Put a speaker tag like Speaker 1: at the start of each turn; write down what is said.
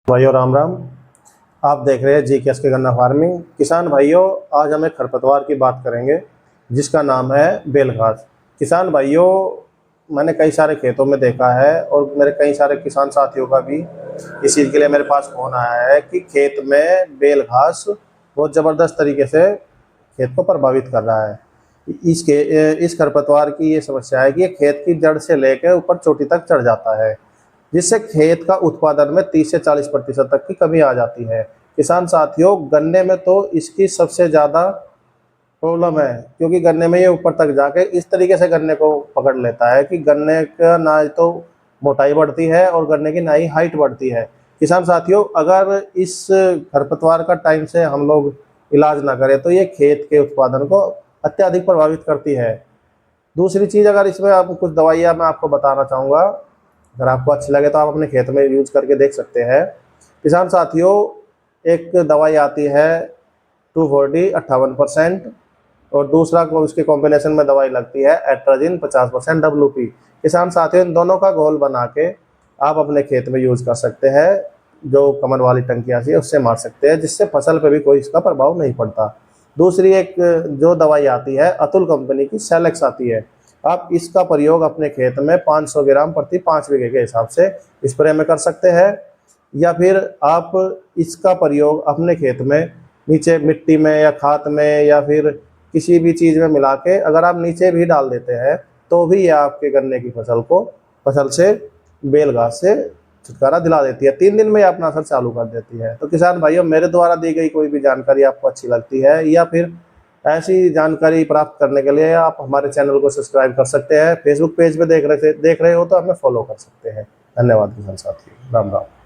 Speaker 1: भाइयों राम राम। आप देख रहे हैं जीकेएस के गन्ना फार्मिंग। किसान भाइयों, आज हम एक खरपतवार की बात करेंगे जिसका नाम है बेलघास। किसान भाइयों, मैंने कई सारे खेतों में देखा है और मेरे कई सारे किसान साथियों का भी इस चीज़ के लिए मेरे पास फ़ोन आया है कि खेत में बेलघास बहुत ज़बरदस्त तरीके से खेत को प्रभावित कर रहा है। इस खरपतवार की ये समस्या है कि ये खेत की जड़ से लेकर ऊपर चोटी तक चढ़ जाता है, जिससे खेत का उत्पादन में 30 से 40% तक की कमी आ जाती है। किसान साथियों, गन्ने में तो इसकी सबसे ज़्यादा प्रॉब्लम है, क्योंकि गन्ने में ये ऊपर तक जाके इस तरीके से गन्ने को पकड़ लेता है कि गन्ने का ना तो मोटाई बढ़ती है और गन्ने की ना ही हाइट बढ़ती है। किसान साथियों, अगर इस खरपतवार का टाइम से हम लोग इलाज ना करें तो ये खेत के उत्पादन को अत्यधिक प्रभावित करती है। दूसरी चीज़, अगर इसमें आप कुछ दवाइयाँ मैं आपको बताना चाहूँगा, अगर आपको अच्छी लगे तो आप अपने खेत में यूज करके देख सकते हैं। किसान साथियों, एक दवाई आती है 240 58%, और दूसरा को उसके कॉम्बिनेशन में दवाई लगती है एट्राजिन 50% WP। किसान साथियों, इन दोनों का घोल बना के आप अपने खेत में यूज कर सकते हैं। जो कमर वाली टंकी आती है उससे मार सकते हैं, जिससे फसल पे भी कोई इसका प्रभाव नहीं पड़ता। दूसरी एक जो दवाई आती है अतुल कंपनी की सेलेक्स आती है। आप इसका प्रयोग अपने खेत में 500 ग्राम प्रति 5 बीघे के हिसाब से स्प्रे में कर सकते हैं, या फिर आप इसका प्रयोग अपने खेत में नीचे मिट्टी में या खाद में या फिर किसी भी चीज़ में मिला के अगर आप नीचे भी डाल देते हैं तो भी ये आपके गन्ने की फसल से बेलघास से छुटकारा दिला देती है। 3 दिन में ये अपना असर चालू कर देती है। तो किसान भाइयों, मेरे द्वारा दी गई कोई भी जानकारी आपको अच्छी लगती है या फिर ऐसी जानकारी प्राप्त करने के लिए आप हमारे चैनल को सब्सक्राइब कर सकते हैं। फेसबुक पेज पे देख रहे हो तो हमें फॉलो कर सकते हैं। धन्यवाद किसान साथी, राम राम।